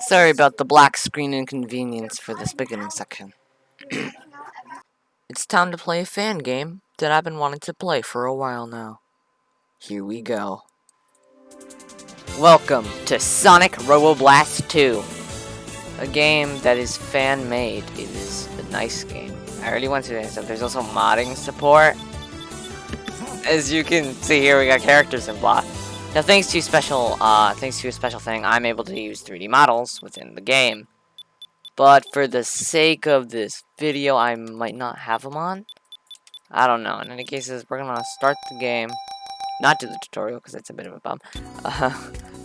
Sorry about the black screen inconvenience for this beginning section. It's time to play a fan game that I've been wanting to play for a while now. Here we go. Welcome to Sonic Robo Blast 2. A game that is fan-made. It is a nice game. I already went through this stuff. There's also modding support. As you can see here, we got characters in block. Now, thanks to a special thing, I'm able to use 3D models within the game. But for the sake of this video, I might not have them on. I don't know. In any cases, we're gonna start the game. Not do the tutorial because it's a bit of a bum.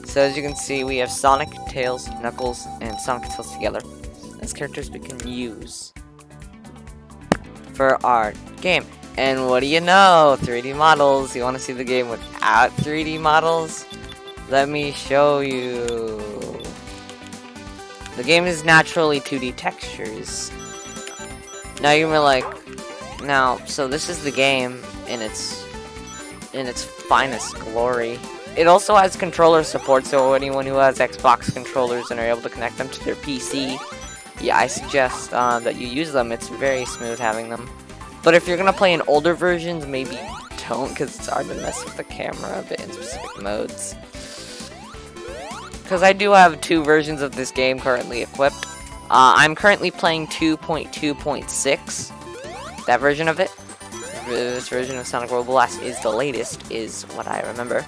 So as you can see, we have Sonic, Tails, Knuckles, and Sonic and Tails together as characters we can use for our game. And what do you know? 3D models. You want to see the game without 3D models? Let me show you. The game is naturally 2D textures. Now you're like, so this is the game in its finest glory. It also has controller support, so anyone who has Xbox controllers and are able to connect them to their PC, yeah, I suggest that you use them. It's very smooth having them. But if you're gonna play in older versions, maybe don't, because it's hard to mess with the camera a bit in specific modes. Because I do have 2 versions of this game currently equipped. I'm currently playing 2.2.6. That version of it. This version of Sonic Robo Blast is the latest, is what I remember.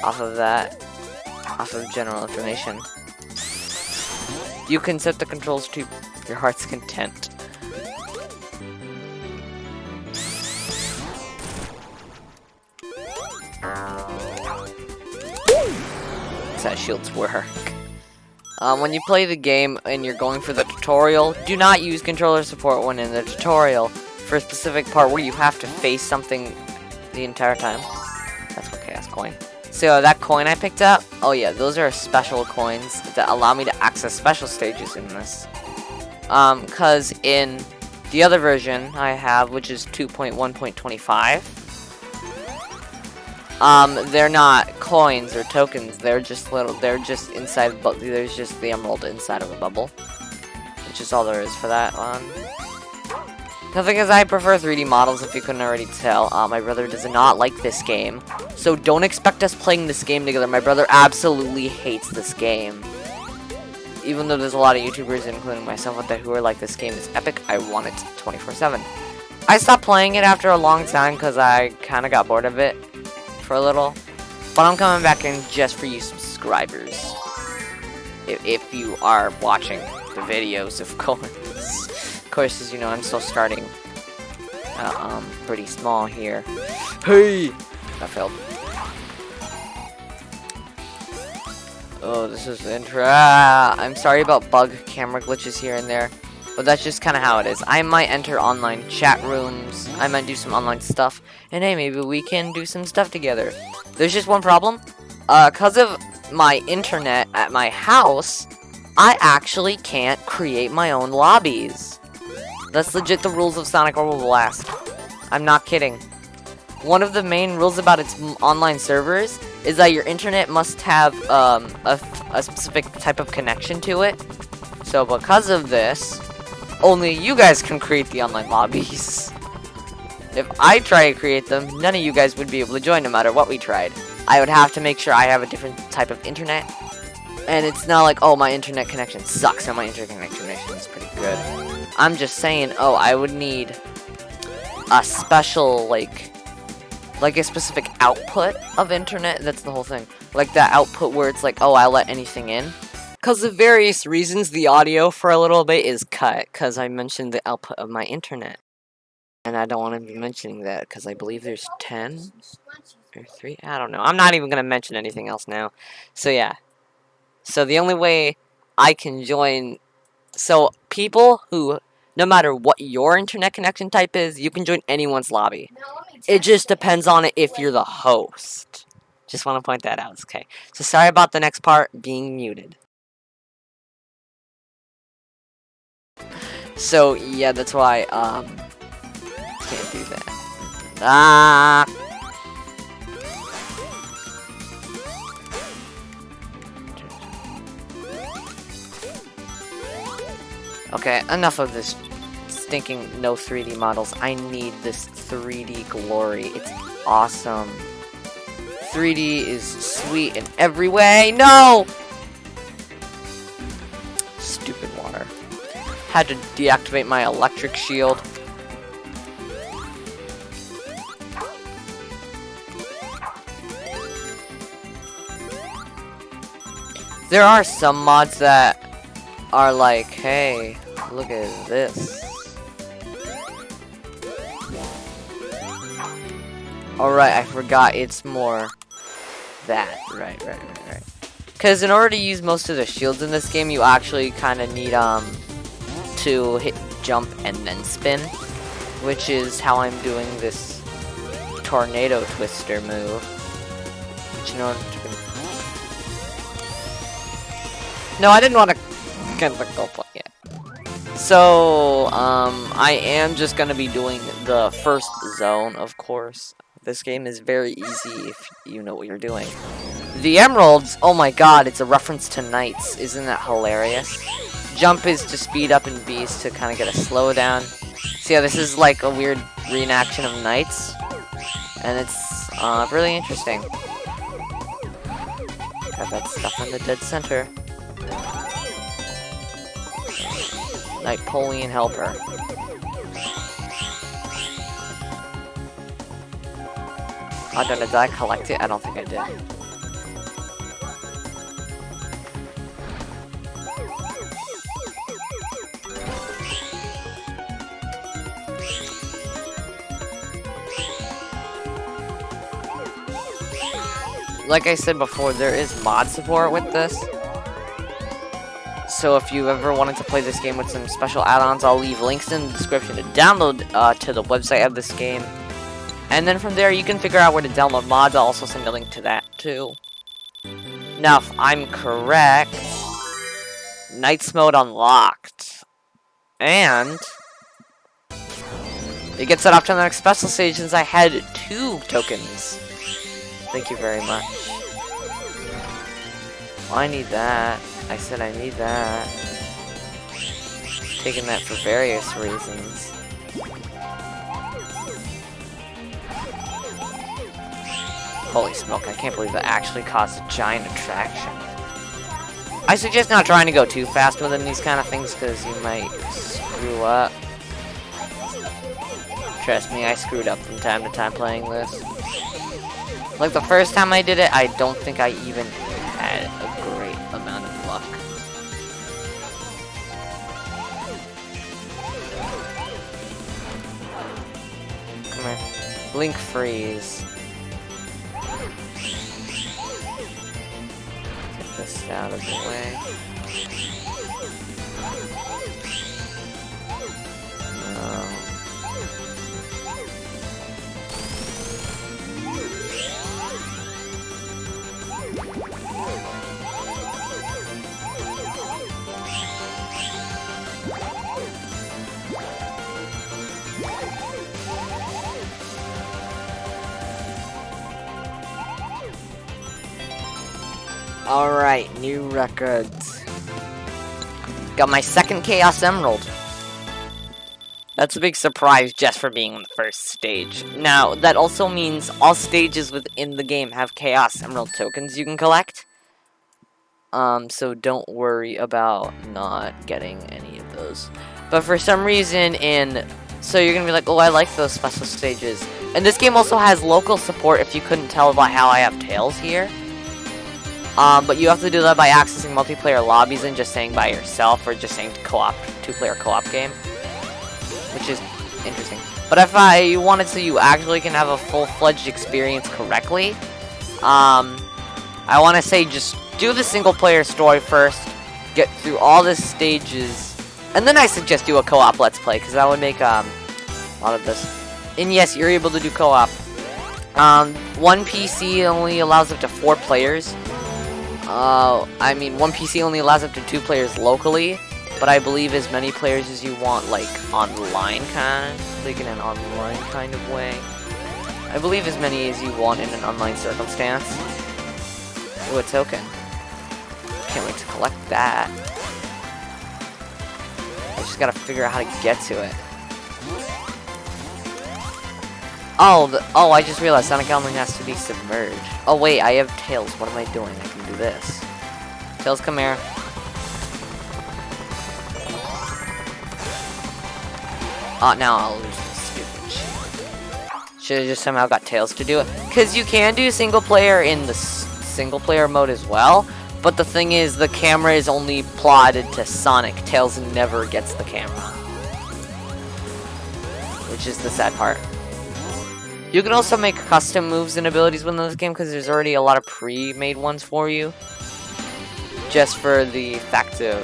Off of general information. You can set the controls to your heart's content. That's how shields work. When you play the game and you're going for the tutorial, do not use controller support when in the tutorial for a specific part where you have to face something the entire time. That's what chaos coin. So that coin I picked up, oh yeah, those are special coins that allow me to access special stages in this. Cause in the other version I have, which is 2.1.25, they're not coins or tokens, they're just inside, there's just the emerald inside of a bubble. Which is all there is for that one. The thing is, I prefer 3D models, if you couldn't already tell. My brother does not like this game, so don't expect us playing this game together. My brother absolutely hates this game. Even though there's a lot of YouTubers, including myself, out there who are like, this game is epic, I want it 24/7. I stopped playing it after a long time because I kind of got bored of it for a little. But I'm coming back in just for you subscribers. If you are watching the videos, of course. Of course, as you know, I'm still starting pretty small here. Hey! That failed. Oh, this is the intro. I'm sorry about bug camera glitches here and there, but that's just kind of how it is. I might enter online chat rooms, I might do some online stuff, and hey, maybe we can do some stuff together. There's just one problem. Because of my internet at my house, I actually can't create my own lobbies. That's legit the rules of Sonic Robo Blast. I'm not kidding. One of the main rules about its online servers is that your internet must have a specific type of connection to it. So because of this, only you guys can create the online lobbies. If I try to create them, none of you guys would be able to join no matter what we tried. I would have to make sure I have a different type of internet. And it's not like, oh, my internet connection sucks and my internet connection is pretty good. I'm just saying, oh, I would need a special, like a specific output of internet. That's the whole thing. Like that output where it's like, oh, I'll let anything in. Because of various reasons, the audio for a little bit is cut. Because I mentioned the output of my internet. And I don't want to be mentioning that because I believe there's 10 or 3. I don't know. I'm not even going to mention anything else now. So yeah. So the only way I can join... So people who, no matter what your internet connection type is, you can join anyone's lobby. It just depends on it if you're the host. Just want to point that out. Okay. So sorry about the next part being muted. So yeah, that's why can't do that. Okay, enough of this stinking no 3D models. I need this 3D glory. It's awesome. 3D is sweet in every way. No! Stupid water. Had to deactivate my electric shield. There are some mods that are like, hey, look at this. Alright, I forgot it's more that. Right. Because in order to use most of the shields in this game, you actually kind of need to hit jump and then spin, which is how I'm doing this tornado twister move. Which, you know, no, I didn't want to get the goal point yet. So, I am just gonna be doing the first zone, of course. This game is very easy if you know what you're doing. The emeralds, oh my god, it's a reference to knights. Isn't that hilarious? Jump is to speed up and B is to kind of get a slowdown. So yeah, this is like a weird reenaction of knights. And it's really interesting. Got that stuff in the dead center. Napoleon helper. I don't know, did I collect it? I don't think I did. Like I said before, there is mod support with this. So if you ever wanted to play this game with some special add-ons, I'll leave links in the description to download to the website of this game. And then from there, you can figure out where to download mods. I'll also send a link to that, too. Now, if I'm correct, Knights mode unlocked. And it gets set off to the next special stage since I had 2 tokens. Thank you very much. Well, I need that. I said I need that. Taking that for various reasons. Holy smoke, I can't believe that actually caused a giant attraction. I suggest not trying to go too fast within these kind of things because you might screw up. Trust me, I screwed up from time to time playing this. Like the first time I did it, I don't think I even had a great amount of luck. Come here. Blink freeze. Get this out of the way. No. Alright, new records. Got my second Chaos Emerald. That's a big surprise just for being on the first stage. Now, that also means all stages within the game have Chaos Emerald tokens you can collect. So don't worry about not getting any of those. But for some reason so you're gonna be like, oh, I like those special stages. And this game also has local support if you couldn't tell by how I have tails here. But you have to do that by accessing multiplayer lobbies and just saying by yourself or just saying co-op, 2-player co-op game. Which is interesting. But if you wanted to, you actually can have a full-fledged experience correctly. I want to say just do the single-player story first, get through all the stages, and then I suggest do a co-op Let's Play, because that would make a lot of this. And yes, you're able to do co-op. One PC only allows up to 4 players. I mean, one PC only allows up to 2 players locally, but I believe as many players as you want, like, online like in an online kind of way. I believe as many as you want in an online circumstance. Ooh, a token. Can't wait to collect that. just gotta figure out how to get to it. Oh, I just realized Sonic Element has to be submerged. Oh wait, I have Tails. What am I doing? I can do this. Tails, come here. Oh, now I'll lose this stupid shit. Should have just somehow got Tails to do it. Because you can do single player in the single player mode as well. But the thing is, the camera is only plotted to Sonic. Tails never gets the camera. Which is the sad part. You can also make custom moves and abilities within this game because there's already a lot of pre-made ones for you. Just for the fact of,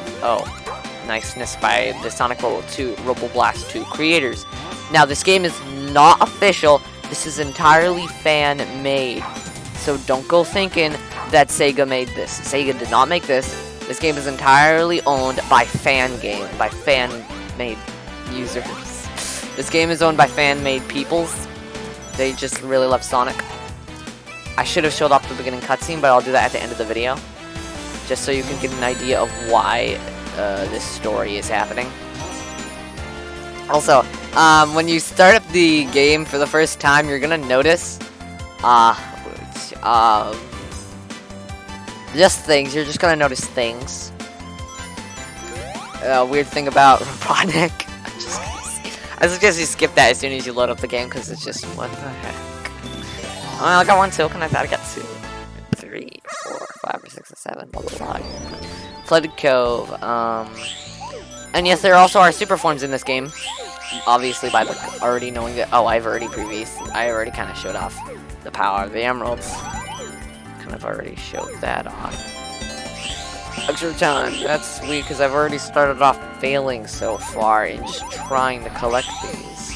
niceness by the Sonic Robo Blast 2 creators. Now, this game is not official. This is entirely fan-made. So don't go thinking that Sega made this. Sega did not make this. This game is entirely owned by fan-made users. This game is owned by fan-made peoples. They just really love Sonic. I should have showed off the beginning cutscene, but I'll do that at the end of the video. Just so you can get an idea of why this story is happening. Also, when you start up the game for the first time, you're gonna notice, just things. You're just gonna notice things. Weird thing about Robotnik. I suggest you skip that as soon as you load up the game, because it's just, what the heck. Oh, I got 1 token, I thought I got 2. 3, 4, 5, or 6, or 7, blah, blah, blah. Flooded Cove, and yes, there also are super forms in this game. Obviously, by already knowing that, I already kind of showed off the power of the emeralds. Kind of already showed that off. Extra time, that's sweet, because I've already started off failing so far in just trying to collect these.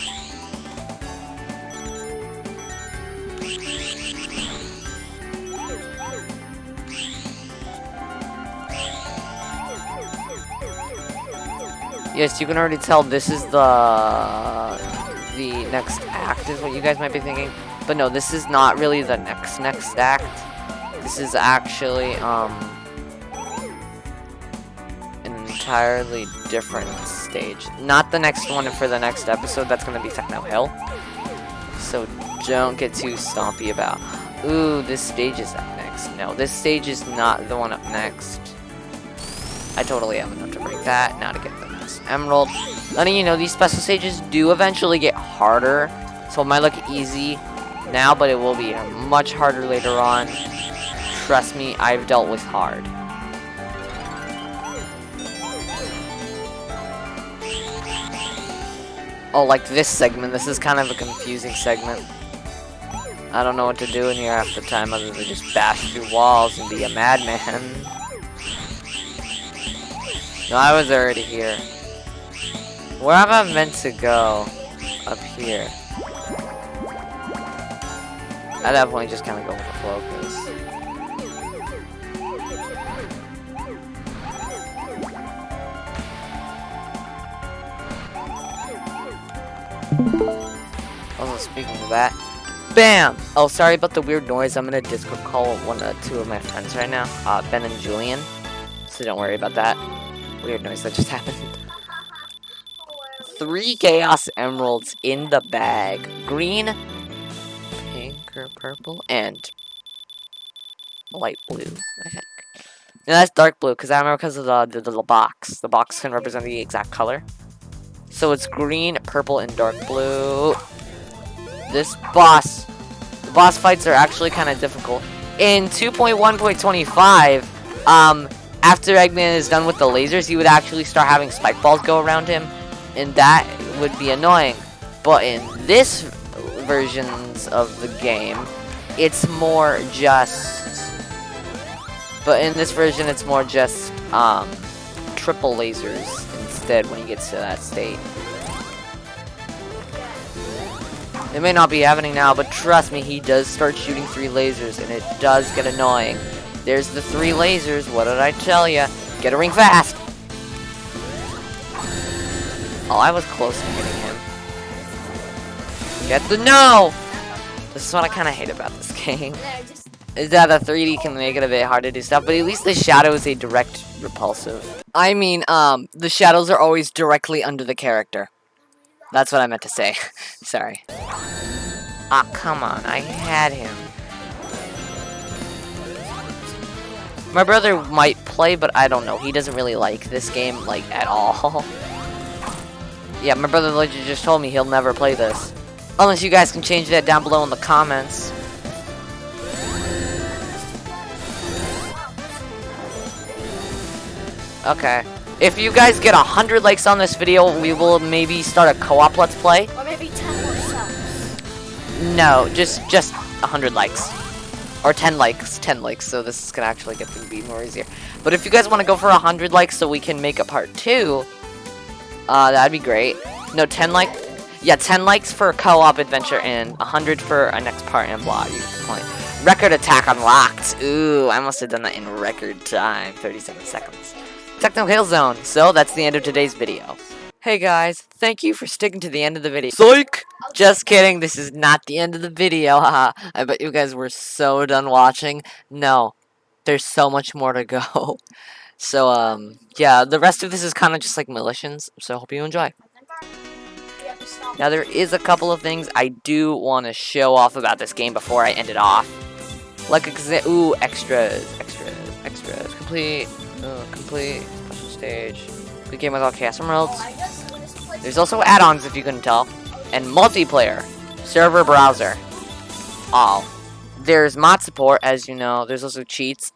Yes, you can already tell this is the next act is what you guys might be thinking. But no, this is not really the next act. This is actually, an entirely different stage. Not the next one for the next episode, that's gonna be Techno Hill. So don't get too stompy about, ooh, this stage is up next. No, this stage is not the one up next. I totally have enough to break that, now to get the next emerald. Letting you know, these special stages do eventually get harder. So it might look easy now, but it will be much harder later on. Trust me, I've dealt with hard. Oh, like this segment. This is kind of a confusing segment. I don't know what to do in here half the time other than just bash through walls and be a madman. No, I was already here. Where am I meant to go? Up here. At that point, just kind of go with the flow, Also, speaking of that, BAM! Oh, sorry about the weird noise. I'm gonna Discord call two of my friends right now, Ben and Julian. So don't worry about that. Weird noise that just happened. 3 Chaos Emeralds in the bag. Green, pink or purple, and light blue, I think. No, that's dark blue, because I remember because of the box. The box can represent the exact color. So it's green, purple, and dark blue. This boss, the boss fights are actually kind of difficult. In 2.1.25, after Eggman is done with the lasers, he would actually start having spike balls go around him, and that would be annoying. But in this versions of the game, it's more just... But in this version, it's more just, triple lasers instead when he gets to that state. It may not be happening now, but trust me, he does start shooting 3 lasers, and it does get annoying. There's the 3 lasers, what did I tell ya? Get a ring fast! Oh, I was close to hitting him. Get the no! This is what I kind of hate about this game. Is that the 3D can make it a bit hard to do stuff, but at least the shadow is a direct repulsive. I mean, the shadows are always directly under the character. That's what I meant to say. Sorry. Ah, come on. I had him. My brother might play, but I don't know. He doesn't really like this game, like, at all. Yeah, my brother legit just told me he'll never play this. Unless you guys can change that down below in the comments. Okay. If you guys get 100 likes on this video, we will maybe start a co-op let's play. Or maybe 10 more subs. No, just 100 likes. Or 10 likes. 10 likes, so this is gonna actually get to be more easier. But if you guys want to go for 100 likes so we can make a part 2, that'd be great. No, 10 likes. Yeah, 10 likes for a co-op adventure and 100 for a next part and blah. You can play. Record attack unlocked. Ooh, I must have done that in record time. 37 seconds. Techno Hail Zone. So that's the end of today's video. Hey guys, thank you for sticking to the end of the video. Psych! Just kidding, this is not the end of the video, haha. I bet you guys were so done watching. No, there's so much more to go. So, yeah, the rest of this is kind of just like Militians, so hope you enjoy. Now, there is a couple of things I do want to show off about this game before I end it off. Like, ooh, extras. Complete special stage. The game with all chaos emeralds. There's also add-ons if you couldn't tell. And multiplayer. Server browser. Oh. There's mod support, as you know. There's also cheats.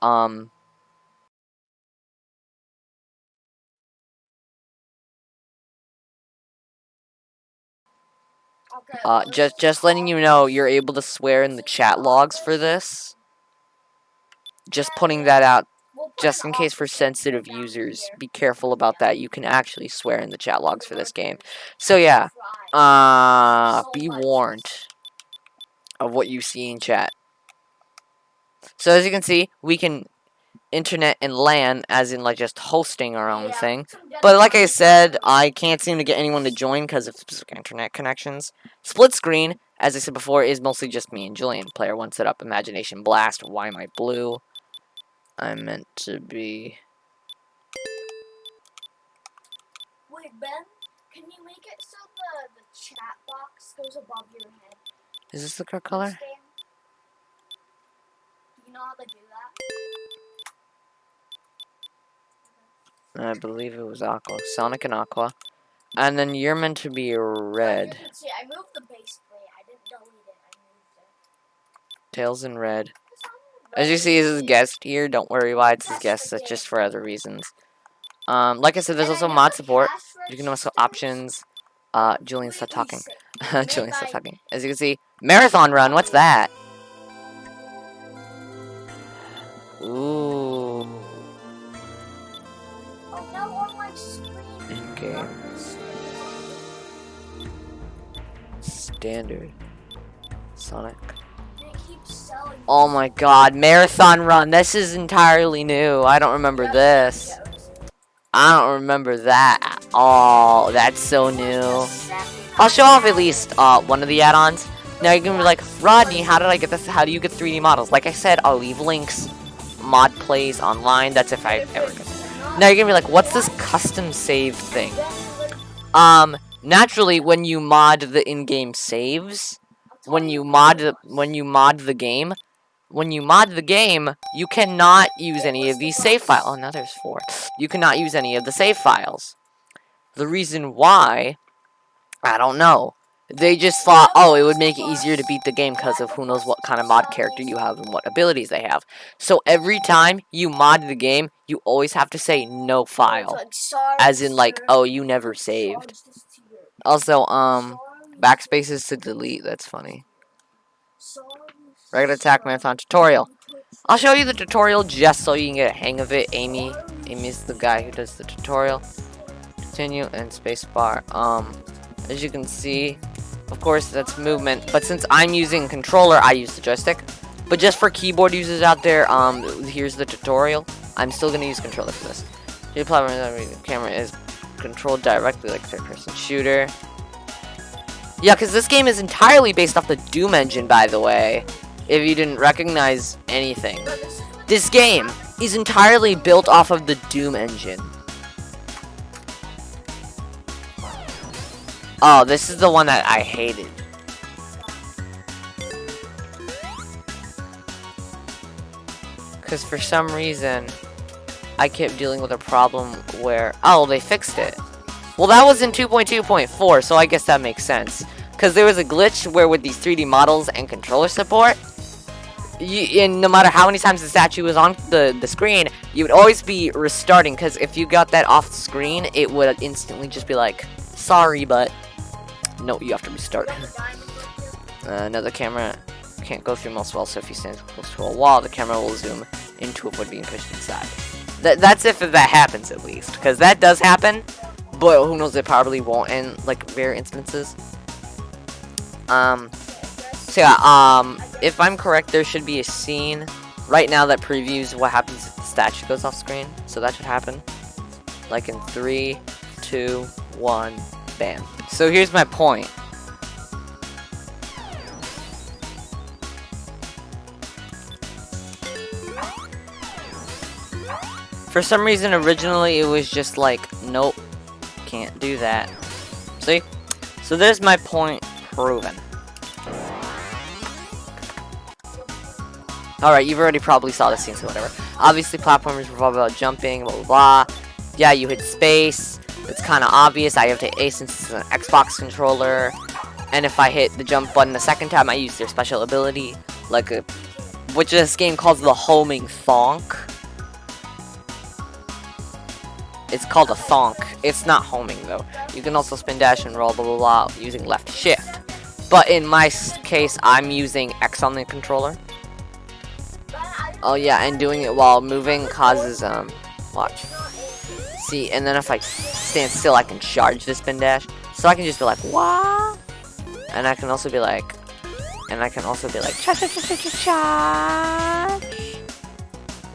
Just letting you know, you're able to swear in the chat logs for this. Just putting that out, just in case for sensitive users. Be careful about that. You can actually swear in the chat logs for this game. So yeah, be warned of what you see in chat. So as you can see, we can internet and LAN, as in like just hosting our own thing. But like I said, I can't seem to get anyone to join because of internet connections. Split screen, as I said before, is mostly just me and Julian. Player 1 set up Imagination Blast. Why am I blue? I'm meant to be... Wait, Ben, can you make it so the chat box goes above your head? Is this the correct color? Do you know how to do that? I believe it was Aqua. Sonic and Aqua. And then you're meant to be red. You can see, I moved the base plate. I didn't delete it. I moved it. Tails in red. As you see, this is guest here. Don't worry why it's his guest. That's just for other reasons. Like I said, there's also mod support. You can also options. Julian, stop talking. Julian, stop talking. As you can see, marathon run. What's that? Ooh. In game. Standard. Sonic. Oh my god, marathon run. This is entirely new. I don't remember this. I don't remember that at all. That's so new. I'll show off at least one of the add-ons. Now you're gonna be like, Rodney, how did I get this? How do you get 3D models? Like I said, I'll leave links. Mod plays online. That's if I ever get. Now you're gonna be like, what's this custom save thing? Naturally, when you mod the in-game saves, when you mod the game, you cannot use any of these save files. Oh, now there's 4. You cannot use any of the save files. The reason why, I don't know. They just thought, oh, it would make it easier to beat the game because of who knows what kind of mod character you have and what abilities they have. So every time you mod the game, you always have to say no file. As in like, oh, you never saved. Also, backspace is to delete. That's funny. Regular attack marathon tutorial. I'll show you the tutorial just so you can get a hang of it. Amy's the guy who does the tutorial. Continue and spacebar. As you can see, of course, that's movement. But since I'm using controller, I use the joystick. But just for keyboard users out there, here's the tutorial. I'm still gonna use controller for this. The camera is controlled directly like a third-person shooter. Yeah, because this game is entirely based off the Doom engine, by the way. If you didn't recognize anything. This game is entirely built off of the Doom engine. Oh, this is the one that I hated. Because for some reason, I kept dealing with a problem where... Oh, they fixed it. Well, that was in 2.2.4, so I guess that makes sense. Because there was a glitch where with these 3D models and controller support, and no matter how many times the statue was on the screen, you would always be restarting. Because if you got that off the screen, it would instantly just be like, sorry, but no, you have to restart. Another camera can't go through most walls, so if you stand close to a wall, the camera will zoom into it when being pushed inside. That's if that happens, at least. Because that does happen, but who knows, it probably won't in, like, rare instances. So yeah, if I'm correct, there should be a scene right now that previews what happens if the statue goes off screen. So that should happen. Like in 3, 2, 1, bam. So here's my point. For some reason, originally it was just like, nope, can't do that. See? So there's my point proven. Alright, you've already probably saw the scene, so whatever. Obviously, platformers revolve about jumping, blah, blah, blah. Yeah, you hit space. It's kind of obvious. I have to A since it's an Xbox controller. And if I hit the jump button the second time, I use their special ability. Like a... which this game calls the homing thonk. It's called a thonk. It's not homing, though. You can also spin dash and roll, blah, blah, blah, using left shift. But in my case, I'm using X on the controller. Oh yeah, and doing it while moving causes, watch. See, and then if I stand still, I can charge the spin dash. So I can just be like, what? And I can also be like, charge.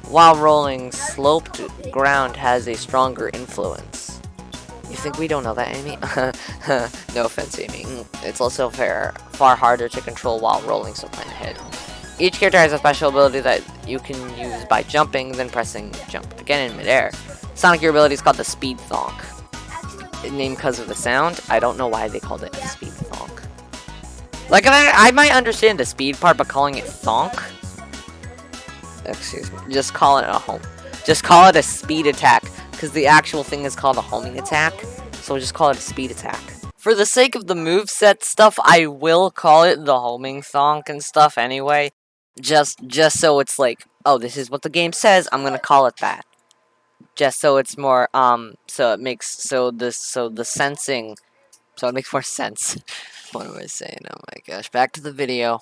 While rolling, sloped ground has a stronger influence. You think we don't know that, Amy? No offense, Amy. It's also far harder to control while rolling, so plan ahead. Each character has a special ability that you can use by jumping, then pressing jump again in midair. Sonic, your ability is called the speed thonk. Named because of the sound. I don't know why they called it a speed thonk. Like, I might understand the speed part, but calling it thonk? Excuse me. Just call it a home. Just call it a speed attack, because the actual thing is called a homing attack. So just call it a speed attack. For the sake of the moveset stuff, I will call it the homing thonk and stuff anyway. Just so it's like, oh, this is what the game says, I'm gonna call it that. Just so it's more, so it makes, so the sensing, so it makes more sense. What am I saying? Oh my gosh. Back to the video.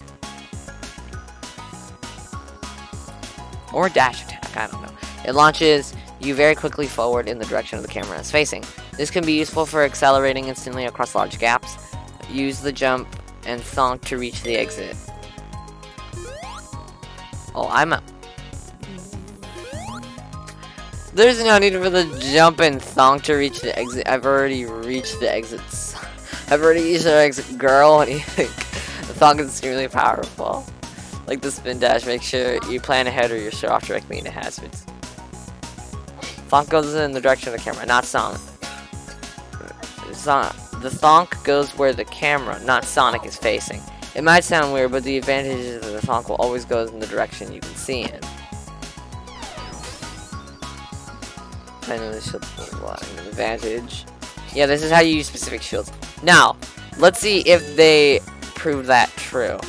Or dash attack, I don't know. It launches you very quickly forward in the direction of the camera is facing. This can be useful for accelerating instantly across large gaps. Use the jump and thonk to reach the exit. Oh, there's no need for the jump and thonk to reach the exit. I've already reached the exits. I've already reached the exit, girl. What do you think? The thonk is extremely powerful. Like the spin dash, make sure you plan ahead or you're sure off directly into hazards. Thonk goes in the direction of the camera, not Sonic. The thonk goes where the camera, not Sonic, is facing. It might sound weird, but the advantage is that the thonk will always go in the direction you can see in. I know this shield is an advantage. Yeah, this is how you use specific shields. Now, let's see if they prove that true.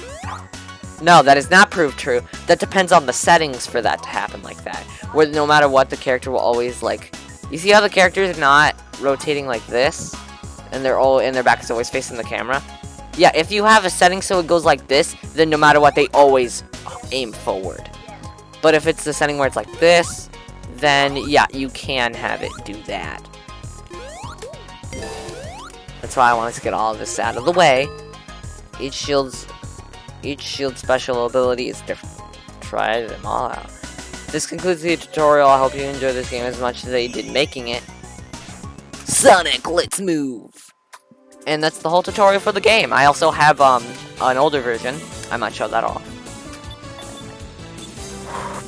No, that is not proved true. That depends on the settings for that to happen like that. Where no matter what, the character will always, like... You see how the character is not rotating like this? And their back is always facing the camera? Yeah, if you have a setting so it goes like this, then no matter what, they always aim forward. But if it's the setting where it's like this, then yeah, you can have it do that. That's why I wanted to get all of this out of the way. Each shield special ability is different. Try them all out. This concludes the tutorial. I hope you enjoyed this game as much as they did making it. Sonic, let's move! And that's the whole tutorial for the game. I also have an older version. I might show that off.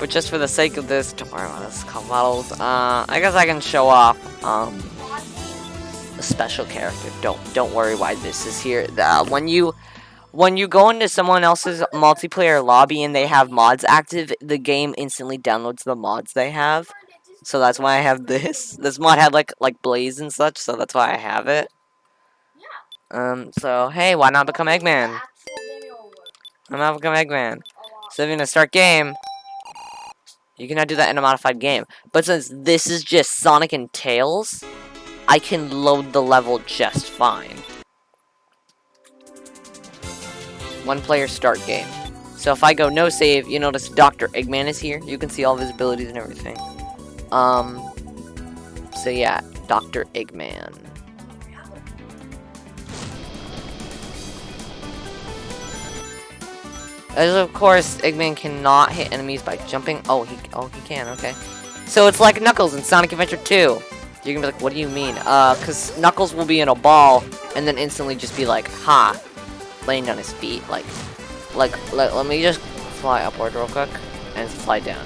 but just for the sake of this, don't worry about this called models. I guess I can show off a special character. Don't worry why this is here. When you go into someone else's multiplayer lobby and they have mods active, the game instantly downloads the mods they have. So that's why I have this. This mod had like Blaze and such, so that's why I have it. So hey, why not become Eggman? Why not become Eggman? So if you're gonna start game, you cannot do that in a modified game. But since this is just Sonic and Tails, I can load the level just fine. One player start game. So if I go no save, you notice Dr. Eggman is here. You can see all of his abilities and everything. So yeah, Dr. Eggman. As of course, Eggman cannot hit enemies by jumping. Oh, he can. Okay. So it's like Knuckles in Sonic Adventure 2. You're gonna be like, what do you mean? Cause Knuckles will be in a ball and then instantly just be like, ha, laying on his feet. Like, let me just fly upward real quick and fly down.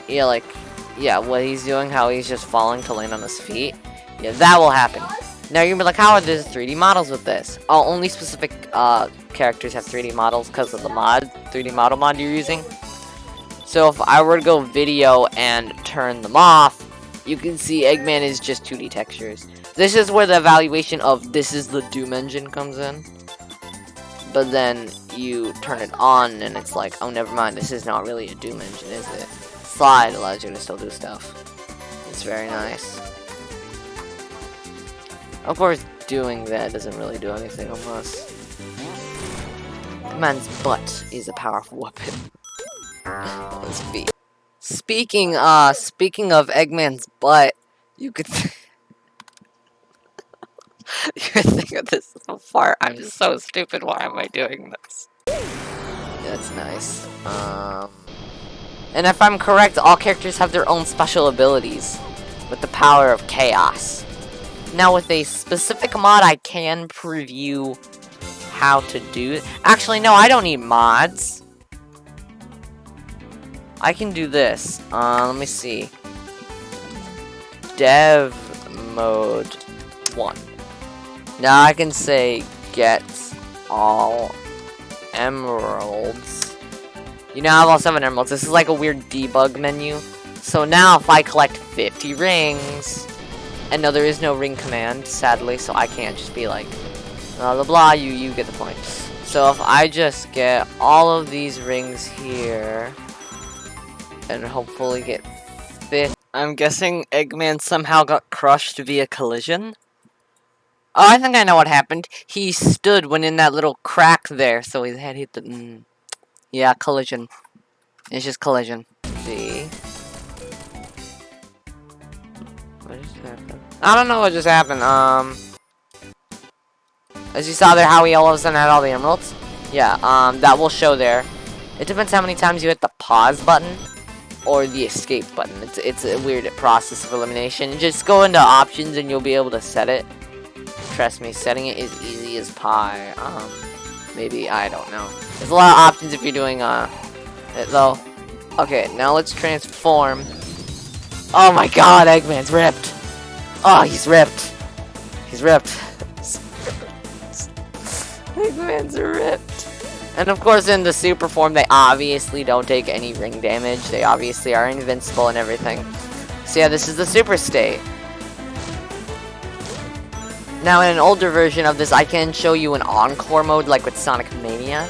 Yeah, what he's doing, how he's just falling to land on his feet. Yeah, that will happen. Now you're gonna be like, how are there 3D models with this? Oh, only specific characters have 3D models because of the 3D model mod you're using. So if I were to go video and turn them off, you can see Eggman is just 2D textures. This is where the evaluation of this is the Doom engine comes in. But then you turn it on and it's like, oh, never mind, this is not really a Doom engine, is it? Slide allows you to still do stuff. It's very nice. Of course, doing that doesn't really do anything unless the man's butt is a powerful weapon. Let's be. Speaking of Eggman's butt, you could you could think of this so far. I'm just so stupid. Why am I doing this? Yeah, that's nice. And if I'm correct, all characters have their own special abilities with the power of chaos. Now, with a specific mod, I can preview how to do it. Actually, no, I don't need mods. I can do this. Let me see. Dev mode 1. Now I can say get all emeralds. You now have all 7 emeralds. This is like a weird debug menu. So now if I collect 50 rings, and no, there is no ring command, sadly, so I can't just be like, blah blah blah, you get the point. So if I just get all of these rings here, and hopefully get 50, I'm guessing Eggman somehow got crushed via collision. Oh, I think I know what happened. He stood when in that little crack there, so his head hit the, yeah, collision. It's just collision. See? What just happened? I don't know what just happened. As you saw there, how he all of a sudden had all the emeralds. Yeah, that will show there. It depends how many times you hit the pause button or the escape button. It's a weird process of elimination. Just go into options and you'll be able to set it. Trust me, setting it is easy as pie. Maybe, I don't know. There's a lot of options if you're doing it though. Okay, now let's transform. Oh my god, Eggman's ripped. Oh, he's ripped. He's ripped. Eggman's ripped. And of course, in the super form, they obviously don't take any ring damage. They obviously are invincible and everything. So yeah, this is the super state. Now, in an older version of this, I can show you an encore mode, like with Sonic Mania,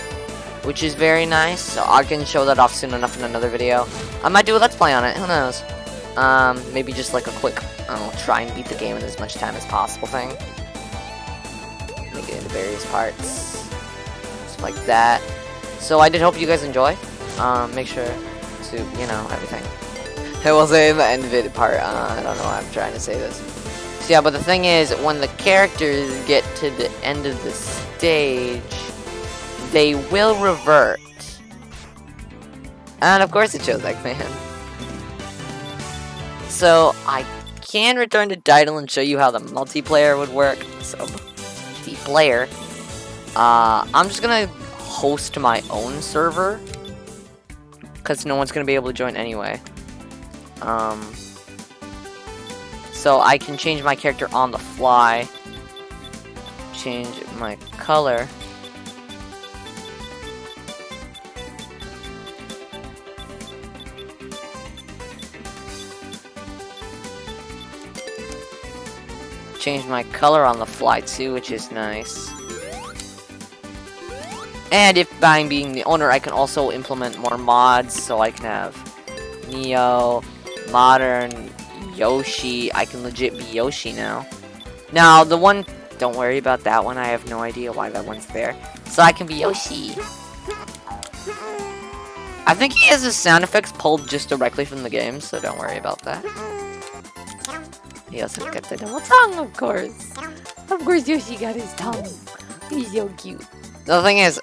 which is very nice. So I can show that off soon enough in another video. I might do a let's play on it. Who knows? Maybe just like a quick, I don't know, try and beat the game in as much time as possible thing. Make it into various parts. Stuff like that. So I did hope you guys enjoy. Make sure to, you know, everything. I will say in the end of it part, I don't know why I'm trying to say this. So yeah, but the thing is, when the characters get to the end of the stage, they will revert. And of course it shows Eggman. So I can return to title and show you how the multiplayer would work. So multiplayer. I'm just gonna host my own server, because no one's gonna be able to join anyway. So I can change my character on the fly, change my color. Change my color on the fly too, which is nice. And if I'm being the owner, I can also implement more mods, so I can have Neo, Modern, Yoshi. I can legit be Yoshi now. Now, the one, don't worry about that one. I have no idea why that one's there. So I can be Yoshi. I think he has his sound effects pulled just directly from the game, so don't worry about that. He also got the double tongue, of course. Of course, Yoshi got his tongue. He's so cute. The thing is,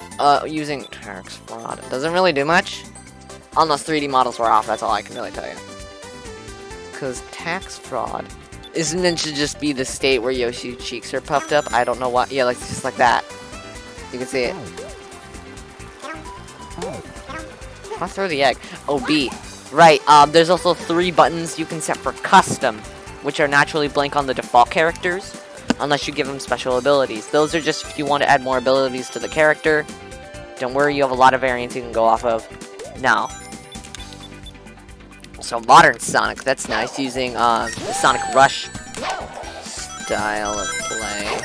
using tax fraud doesn't really do much. Unless 3D models were off, that's all I can really tell you. Because tax fraud is meant to just be the state where Yoshi's cheeks are puffed up. I don't know why. Yeah, like just like that. You can see it. I'll throw the egg. Oh, B. Right, there's also 3 buttons you can set for custom, which are naturally blank on the default characters, unless you give them special abilities. Those are just if you want to add more abilities to the character. Don't worry, you have a lot of variants you can go off of. Now, so modern Sonic, that's nice, using the Sonic Rush style of play.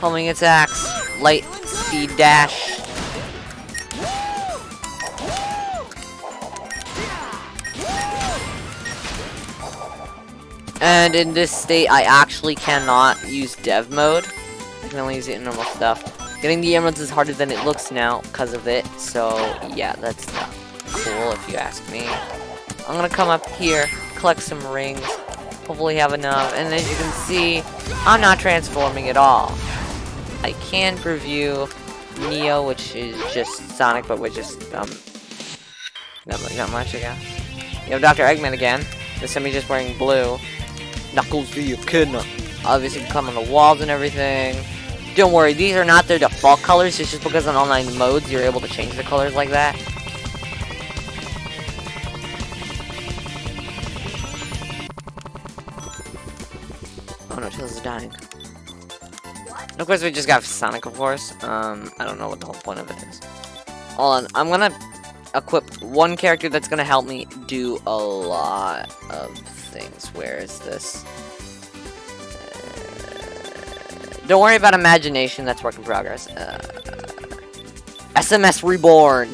Homing attacks, light speed dash. And in this state, I actually cannot use dev mode. I can only use it in normal stuff. Getting the emeralds is harder than it looks now because of it. So, yeah, that's not cool if you ask me. I'm gonna come up here, collect some rings, hopefully have enough. And as you can see, I'm not transforming at all. I can preview Neo, which is just Sonic, but with just, not much, I guess. You have Dr. Eggman again. This time he's just wearing blue. Knuckles, be your kid. Obviously, you can come on the walls and everything. Don't worry, these are not their default colors. It's just because in online modes, you're able to change the colors like that. Oh no, Tails is dying. And of course, we just got Sonic, of course. I don't know what the whole point of it is. Hold on, I'm gonna equip one character that's gonna help me do a lot of things. Where is this? Don't worry about imagination, that's work in progress. SMS Reborn.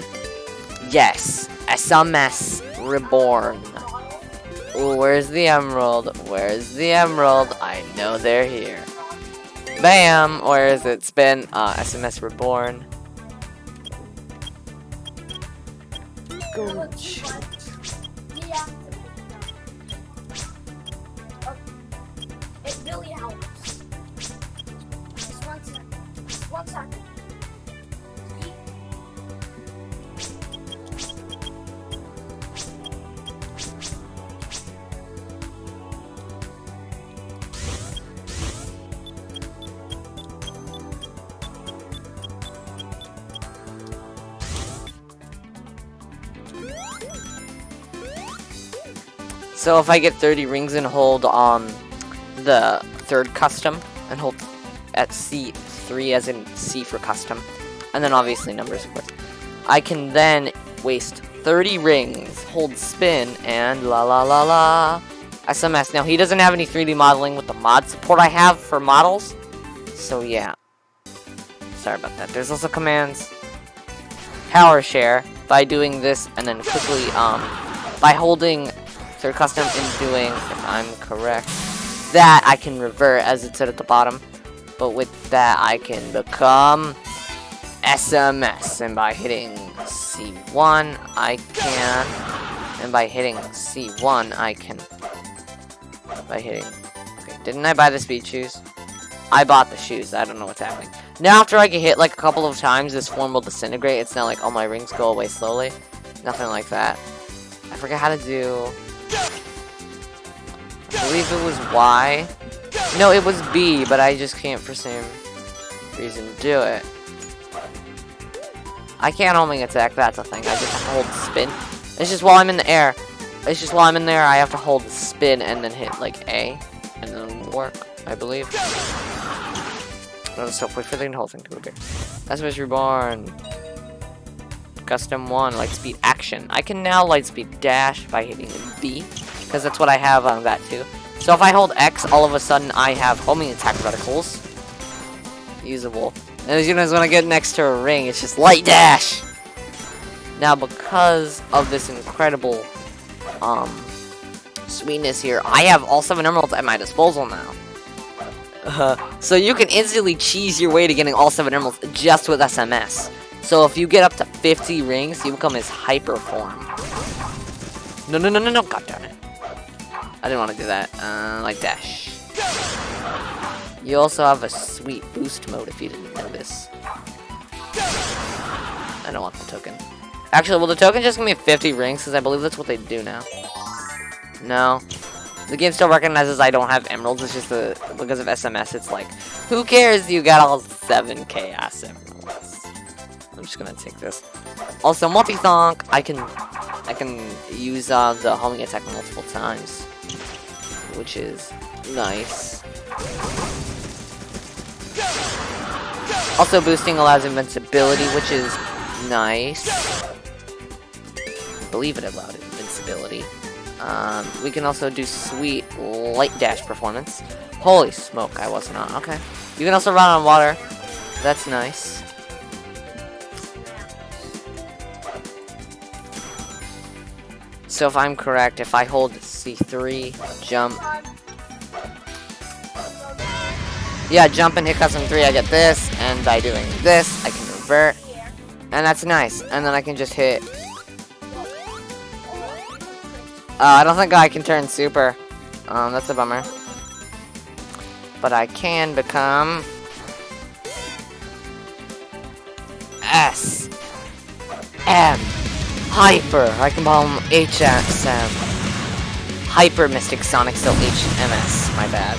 Yes, SMS Reborn. Ooh, where's the emerald? Where's the emerald? I know they're here. Bam! Where is it? Spin. SMS Reborn. Go. It really helps. Just one second. Just 1 second. So if I get 30 rings and hold the third custom and hold at C3 as in C for custom, and then obviously numbers of course, I can then waste 30 rings, hold spin, and la la la la SMS. Now he doesn't have any 3D modeling with the mod support I have for models, so yeah. Sorry about that. There's also commands power share by doing this and then quickly by holding third custom and doing, if I'm correct, that I can revert as it said at the bottom. But with that I can become SMS, and by hitting C1 I can, and by hitting C1 I can, by hitting, okay, didn't I buy the speed shoes? I bought the shoes, I don't know what's happening. Now after I get hit like a couple of times, this form will disintegrate. It's not like all my rings go away slowly. Nothing like that. I forgot how to do, I believe it was Y. No, it was B, but I just can't for some reason do it. I can't homing attack, that's a thing. I just have to hold spin. It's just while I'm in the air. It's just while I'm in there, I have to hold spin and then hit like A. And then work, I believe. So wait for the whole thing to appear. That's was reborn. Custom 1, lightspeed action. I can now lightspeed dash by hitting B. Because that's what I have on that too. So if I hold X, all of a sudden I have homing attack reticles. Usable. And as soon as when I get next to a ring, it's just light dash. Now because of this incredible sweetness here, I have all 7 emeralds at my disposal now. So you can instantly cheese your way to getting all 7 emeralds just with SMS. So if you get up to 50 rings, you become his hyper form. No, god darn it. I didn't want to do that. Like dash. You also have a sweet boost mode if you didn't know this. I don't want the token. Actually, will the token just give me 50 rings? Because I believe that's what they do now. No. The game still recognizes I don't have emeralds. It's just because of SMS. It's like, who cares? You got all 7 chaos emeralds. I'm just gonna take this. Also, multi-thonk. I can use the homing attack multiple times, which is nice. Also, boosting allows invincibility, which is nice. I believe it allowed invincibility. We can also do sweet light dash performance. Holy smoke, I was not. Okay. You can also run on water. That's nice. So if I'm correct, if I hold C3, jump. Yeah, jump and hit custom 3, I get this. And by doing this, I can revert. And that's nice. And then I can just hit. I don't think I can turn super. That's a bummer. But I can become S M Hyper. I can call him HSM. Hyper Mystic Sonic, so HMS. My bad.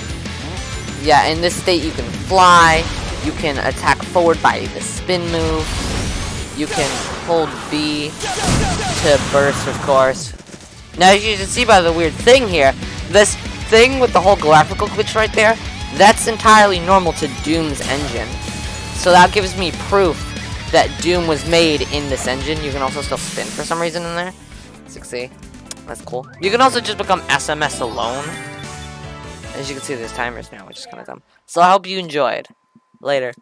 Yeah, in this state you can fly. You can attack forward by the spin move. You can hold B to burst, of course. Now, as you can see by the weird thing here, this thing with the whole graphical glitch right there, that's entirely normal to Doom's engine. So that gives me proof that Doom was made in this engine. You can also still spin for some reason in there. 6C. That's cool. You can also just become SMS alone. As you can see, there's timers now, which is kind of dumb. So I hope you enjoyed. Later.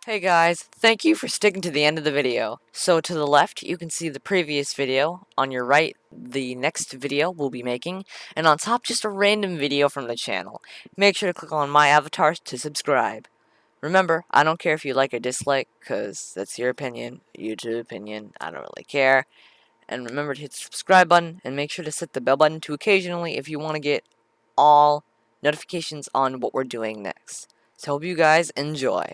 Hey guys, thank you for sticking to the end of the video. So to the left, you can see the previous video. On your right, the next video we'll be making. And on top, just a random video from the channel. Make sure to click on my avatar to subscribe. Remember, I don't care if you like or dislike, because that's your opinion, YouTube opinion, I don't really care. And remember to hit the subscribe button, and make sure to set the bell button to occasionally if you want to get all notifications on what we're doing next. So hope you guys enjoy.